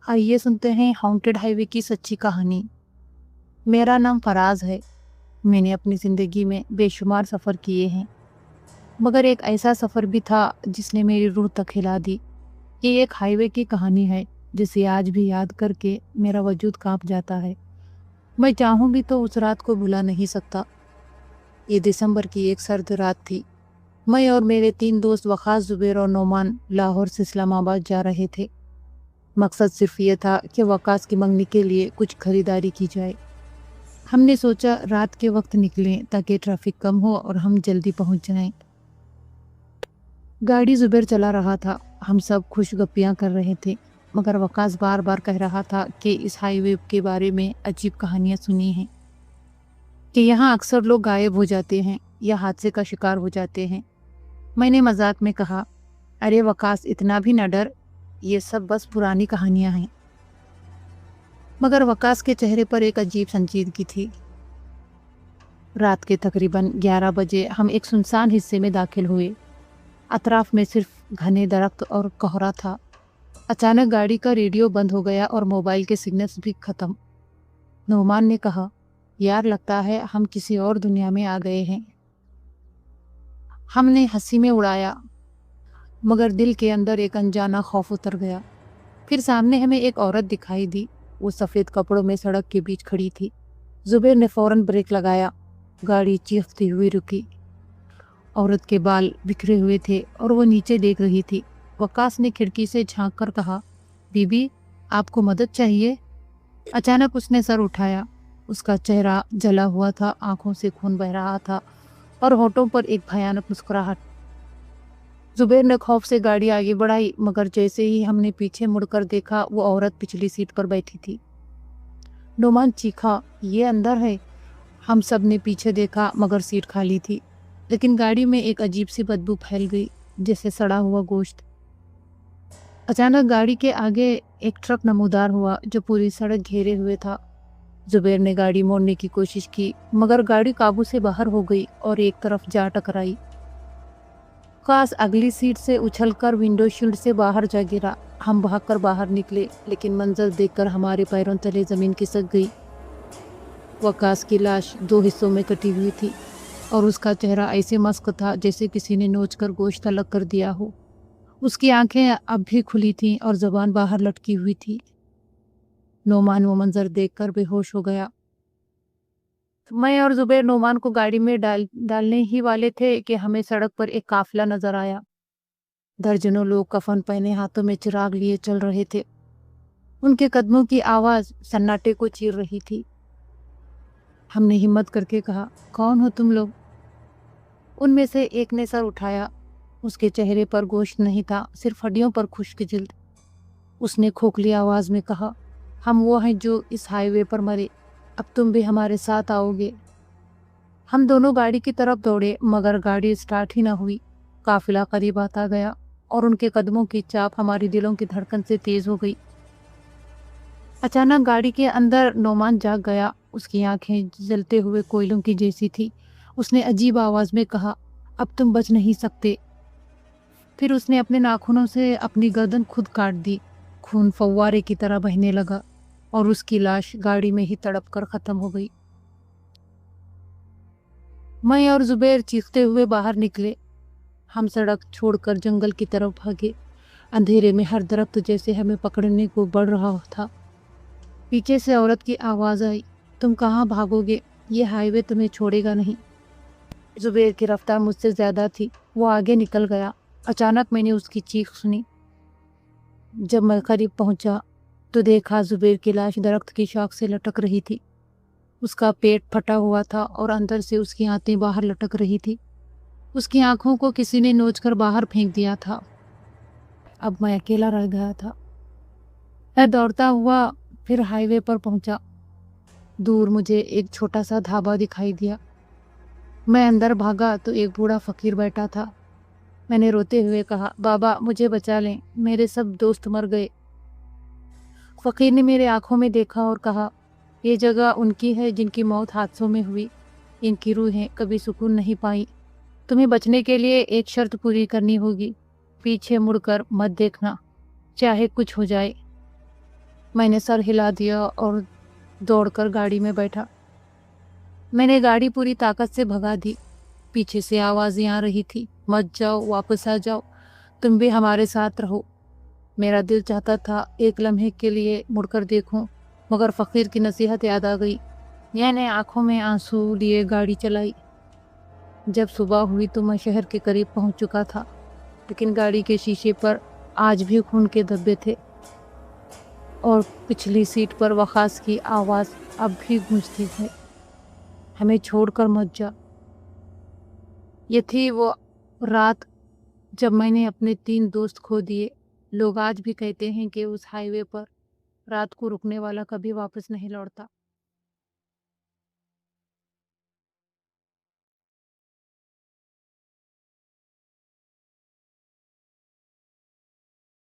आइए सुनते हैं हॉन्टेड हाईवे की सच्ची कहानी। मेरा नाम फराज है। मैंने अपनी ज़िंदगी में बेशुमार सफ़र किए हैं, मगर एक ऐसा सफ़र भी था जिसने मेरी रूह तक हिला दी। ये एक हाईवे की कहानी है जिसे आज भी याद करके मेरा वजूद कांप जाता है। मैं चाहूँ भी तो उस रात को भुला नहीं सकता। ये दिसंबर की एक सर्द रात थी। मैं और मेरे 3 दोस्त वखास, जुबैर और नोमान लाहौर से इस्लामाबाद जा रहे थे। मकसद सिर्फ ये था कि वकास की मंगनी के लिए कुछ खरीदारी की जाए। हमने सोचा रात के वक्त निकलें ताकि ट्रैफिक कम हो और हम जल्दी पहुंच जाएं। गाड़ी जुबैर चला रहा था। हम सब खुश गप्पियां कर रहे थे, मगर वकास बार बार कह रहा था कि इस हाईवे के बारे में अजीब कहानियां सुनी हैं, कि यहाँ अक्सर लोग गायब हो जाते हैं या हादसे का शिकार हो जाते हैं। मैंने मजाक में कहा, अरे वकास, इतना भी न डर, ये सब बस पुरानी कहानियां हैं। मगर वकास के चेहरे पर एक अजीब संजीदगी थी। रात के तकरीबन 11 बजे हम एक सुनसान हिस्से में दाखिल हुए। अतराफ में सिर्फ घने दरख्त और कोहरा था। अचानक गाड़ी का रेडियो बंद हो गया और मोबाइल के सिग्नल्स भी खत्म। नोमान ने कहा, यार लगता है हम किसी और दुनिया में आ गए हैं। हमने हंसी में उड़ाया, मगर दिल के अंदर एक अनजाना खौफ उतर गया। फिर सामने हमें एक औरत दिखाई दी। वो सफ़ेद कपड़ों में सड़क के बीच खड़ी थी। जुबैर ने फौरन ब्रेक लगाया। गाड़ी चीखती हुई रुकी। औरत के बाल बिखरे हुए थे और वो नीचे देख रही थी। वकास ने खिड़की से झांक कर कहा, बीबी, आपको मदद चाहिए? अचानक उसने सर उठाया। उसका चेहरा जला हुआ था, आंखों से खून बह रहा था और होठों पर एक भयानक मुस्कुराहट। जुबैर ने खौफ से गाड़ी आगे बढ़ाई, मगर जैसे ही हमने पीछे मुड़कर देखा, वो औरत पिछली सीट पर बैठी थी। नोमान चीखा, ये अंदर है। हम सब ने पीछे देखा, मगर सीट खाली थी। लेकिन गाड़ी में एक अजीब सी बदबू फैल गई, जैसे सड़ा हुआ गोश्त। अचानक गाड़ी के आगे एक ट्रक नमूदार हुआ जो पूरी सड़क घेरे हुए था। जुबैर ने गाड़ी मोड़ने की कोशिश की, मगर गाड़ी काबू से बाहर हो गई और एक तरफ जा टकराई। काश अगली सीट से उछलकर विंडो शील्ड से बाहर जा गिरा। हम भागकर बाहर निकले, लेकिन मंजर देखकर हमारे पैरों तले जमीन खिसक गई। वकास की लाश 2 हिस्सों में कटी हुई थी और उसका चेहरा ऐसे मस्क था जैसे किसी ने नोचकर गोश्त अलग कर दिया हो। उसकी आंखें अब भी खुली थीं और जुबान बाहर लटकी हुई थी। नोमान वो मंजर देखकर बेहोश हो गया। मैं और जुबैर नोमान को गाड़ी में डालने ही वाले थे कि हमें सड़क पर एक काफिला नजर आया। दर्जनों लोग कफन पहने, हाथों में चिराग लिए चल रहे थे। उनके कदमों की आवाज सन्नाटे को चीर रही थी। हमने हिम्मत करके कहा, कौन हो तुम लोग? उनमें से एक ने सर उठाया। उसके चेहरे पर गोश्त नहीं था, सिर्फ हड्डियों पर खुश्क जिल्द। उसने खोखली आवाज में कहा, हम वो हैं जो इस हाईवे पर मरे। अब तुम भी हमारे साथ आओगे। हम दोनों गाड़ी की तरफ दौड़े, मगर गाड़ी स्टार्ट ही ना हुई। काफिला करीब आता गया और उनके कदमों की चाप हमारी दिलों की धड़कन से तेज हो गई। अचानक गाड़ी के अंदर नोमान जाग गया। उसकी आंखें जलते हुए कोयलों की जैसी थी। उसने अजीब आवाज में कहा, अब तुम बच नहीं सकते। फिर उसने अपने नाखूनों से अपनी गर्दन खुद काट दी। खून फव्वारे की तरह बहने लगा और उसकी लाश गाड़ी में ही तड़प कर खत्म हो गई। मैं और जुबैर चीखते हुए बाहर निकले। हम सड़क छोड़कर जंगल की तरफ भागे। अंधेरे में हर दरख्त जैसे हमें पकड़ने को बढ़ रहा था। पीछे से औरत की आवाज आई, तुम कहाँ भागोगे? ये हाईवे तुम्हें छोड़ेगा नहीं। जुबैर की रफ्तार मुझसे ज्यादा थी। वो आगे निकल गया। अचानक मैंने उसकी चीख सुनी। जब मैं करीब पहुंचा तो देखा जुबैर की लाश दरख्त की शाख से लटक रही थी। उसका पेट फटा हुआ था और अंदर से उसकी आंतें बाहर लटक रही थी। उसकी आंखों को किसी ने नोचकर बाहर फेंक दिया था। अब मैं अकेला रह गया था। मैं दौड़ता हुआ फिर हाईवे पर पहुंचा। दूर मुझे एक छोटा सा ढाबा दिखाई दिया। मैं अंदर भागा तो एक बूढ़ा फकीर बैठा था। मैंने रोते हुए कहा, बाबा मुझे बचा लें, मेरे सब दोस्त मर गए। फकीर ने मेरे आंखों में देखा और कहा, ये जगह उनकी है जिनकी मौत हादसों में हुई। इनकी रूहें कभी सुकून नहीं पाई। तुम्हें बचने के लिए एक शर्त पूरी करनी होगी। पीछे मुड़कर मत देखना, चाहे कुछ हो जाए। میں نے سر ہلا دیا اور دوڑ کر گاڑی میں بیٹھا۔ میں نے گاڑی پوری طاقت سے بھگا دی۔ پیچھے سے آوازیں آ رہی تھی، مت جاؤ، واپس آ جاؤ، تم بھی ہمارے ساتھ رہو۔ میرا دل چاہتا تھا ایک لمحے کے لیے مڑ کر دیکھوں، مگر فقیر کی نصیحت یاد آ گئی۔ میں نے آنکھوں میں آنسو لیے گاڑی چلائی۔ جب صبح ہوئی تو میں شہر کے قریب پہنچ چکا تھا، لیکن گاڑی کے شیشے پر آج بھی خون کے دھبے تھے اور پچھلی سیٹ پر وقاص کی آواز اب بھی گونجتی ہے، ہمیں چھوڑ کر مت جا۔ یہ تھی وہ رات جب میں نے اپنے 3 دوست کھو دیے۔ لوگ آج بھی کہتے ہیں کہ اس ہائی وے پر رات کو رکنے والا کبھی واپس نہیں لوٹتا۔